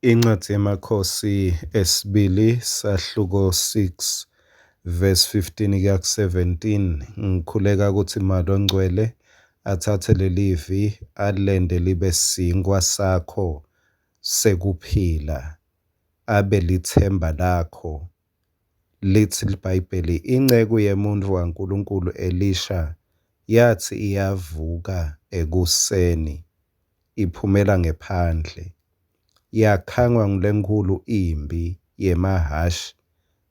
Incwadi yamakhosi esibili sahluko 6 verse 15 kuya ku-17 ngikhuleka ukuthi Mali oNgcwele athathe leli vi alende libe sinkwa sakho sekuphila abe lithemba lakho. Lithi iBhayibheli, inceku yemuntu kaNkulunkulu Elisha yathi iyavuka ekuseni iphumela ngephandle, yakhangwa ngulenkulu impi yemahashi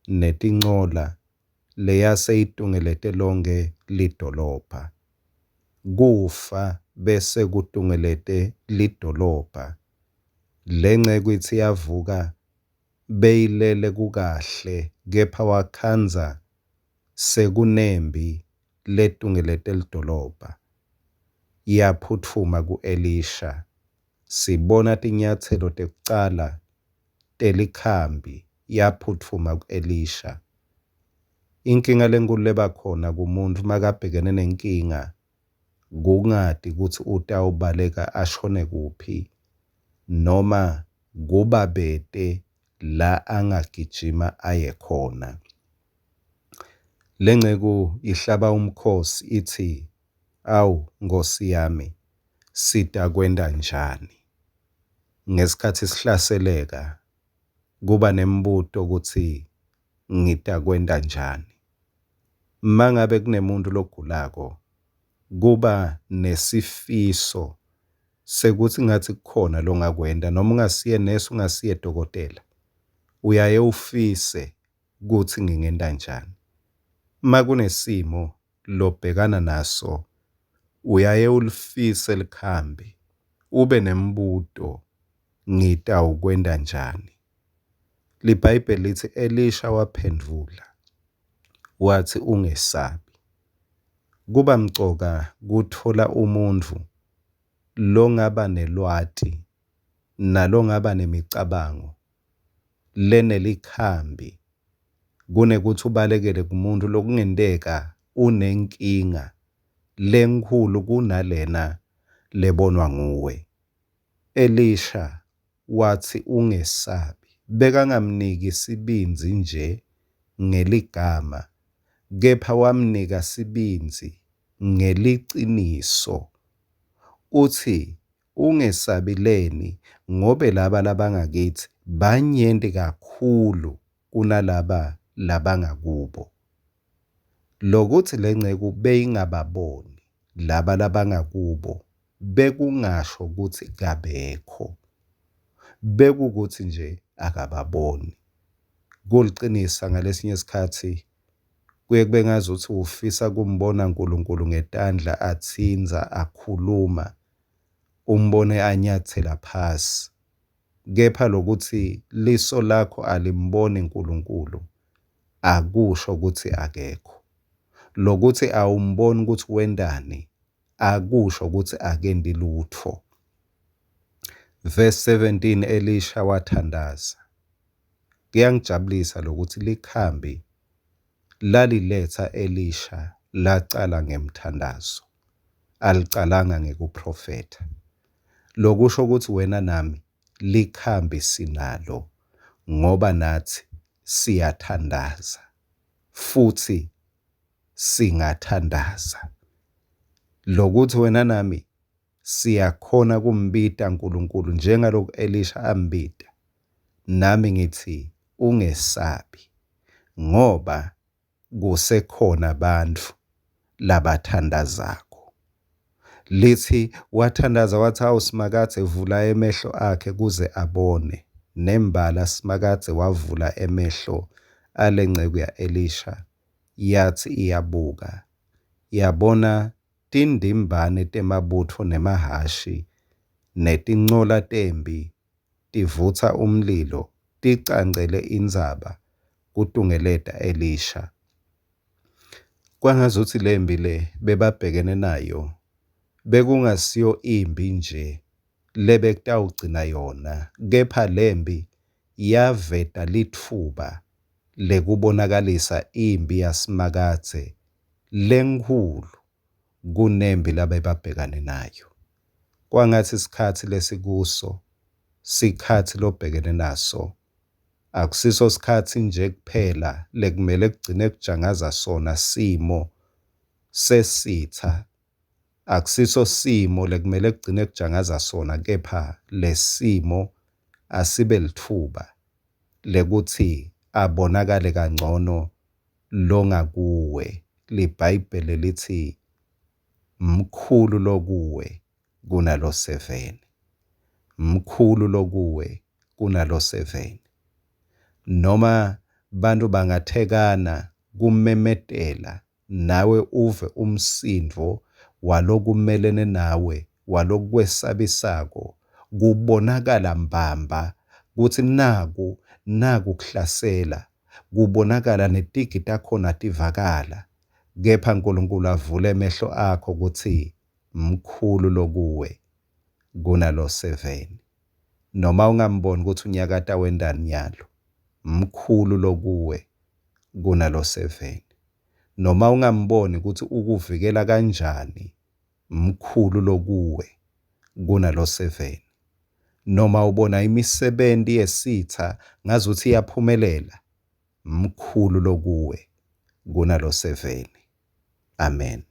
netincola leyase itungelete lonke lidolobha. Kufa bese kutungelete lidolobha. Le nceku ithi yavuka beyilele kukahle, kepha wakhanza sekunembi letungelete lidolobha. Yaphuthuma ku-Elisha. Sibona tinyathelo tekucala telikhambi yaphuthuma ku-Elisha. Inkinga lenkulu leba khona kumuntu makabhekene nenkinga kungadi ukuthi utawubaleka ashone kuphi noma kuba bede la angagijima aye khona. Le nceku ihlaba umkhosi ithi, awu Nkosi yami, sidakwenda njani? Ngesikhathi sihlaseleka kuba nembuto ukuthi ngidakwenda njani. Mangabe kunemuntu logulako kuba nesifiso sekuthi ngathi kukhona longakwenda noma ungasiye nesi ungasiye dokotela, uyaye ufise ukuthi ngingenda njani. Makunesimo lobhekana naso uyaye ulifise likhambi ube nembuto ngitawukwenda njani. LiBhayibheli lithi Elisha waphendula wathi ungesabi. Kuba mcoka kuthola umuntu longaba nelwati nalongaba nemicabango lenelikhambi kunekuthi ubalekele kumuntu lokungenteka unenkinga lenkulu kunalena lebonwa nguwe. Elisha wathi ungesabi, bekangamniki isibinzi nje ngeligama, kepha wamnika sibinzi ngeliciniso. Uthi ungesabileni ngobe laba labangakithi banyenti kakhulu kunalaba labangakubo. Lokuthi le nceku beyingababoni laba labangakubo bekungasho ukuthi kabekho, bekukuthi nje akababoni. Kuliqinisa ngalesinye isikhathi kuye kube ngazuthi ufisa kumbona uNkulunkulu ngetandla athinza akhuluma, umbone anyathela phasi, kepha lokuthi liso lakho alimboni uNkulunkulu akusho ukuthi akekho. Lokuthi awumboni ukuthi wendani akusho ukuthi akendi lutho. Verse 17 Elisha wathandaza. Kuyangijabulisa lokuthi likhambi laliletha Elisha lacala ngemthandazo, alicalanga ngekuprofetha. Lokusho ukuthi wena nami likhambi sinalo ngoba nathi siyathandaza futhi singathandaza. Lokuthi wena nami siyakhona kumbida uNkulunkulu njengalokhu Elisha ambida. Nami ngithi ungesabi ngoba kusekhona abantu labathandazako. Lithi wathandaza wathi hawu Simakade vula emehlo akhe kuze abone. Nembala Simakade wavula emehlo ale nceku ya Elisha, yathi iyabuka, yabona tindimbane temabutho nemahashi netincola tembi tivutha umlilo ticancele indzaba kutungeleta Elisha. Kwangazuthi lembi le bebabhekene nayo bekungasiyo imbi nje lebekutawugcina yona, kepha lembi yaveta litfuba lekubonakalisa impi yaSimakade lenkulu kunembi labebabhekane nayo. Kwangathi isikhathi lesikuso sikhathi lobhekene naso. Akusiso sikhathi nje kuphela lekumele kugcine kujangaza sona simo sesitha. Akusiso simo lekumele kugcine kujangaza sona, kepha lesimo asibe lithuba lekuthi abonakale kangcono longakuwe. LiBhayibheli lithi mkhulu lokuwe kunalo 7. Mkhulu lokuwe kunalo 7. Noma bantu bangathekana kumemedela, nawe uve umsindvo walokumelene nawe, walokwesabisako, kubonakala mbamba kuthi naku kuhlasela, kubonakala netigi takhona tivakala. Kepha uNkulunkulu avule amehlo akho ukuthi mkhulu lokuwe kunalo 7. Noma ungamboni ukuthi unyakata wendani nyalo, mkhulu lokuwe kunalo 7. Noma ungamboni ukuthi ukuvikela kanjani, mkhulu lokuwe kunalo 7. Noma ubona imisebenti yesitha ngazuthi iyaphumelela, mkhulu lokuwe kunalo 7. Amen.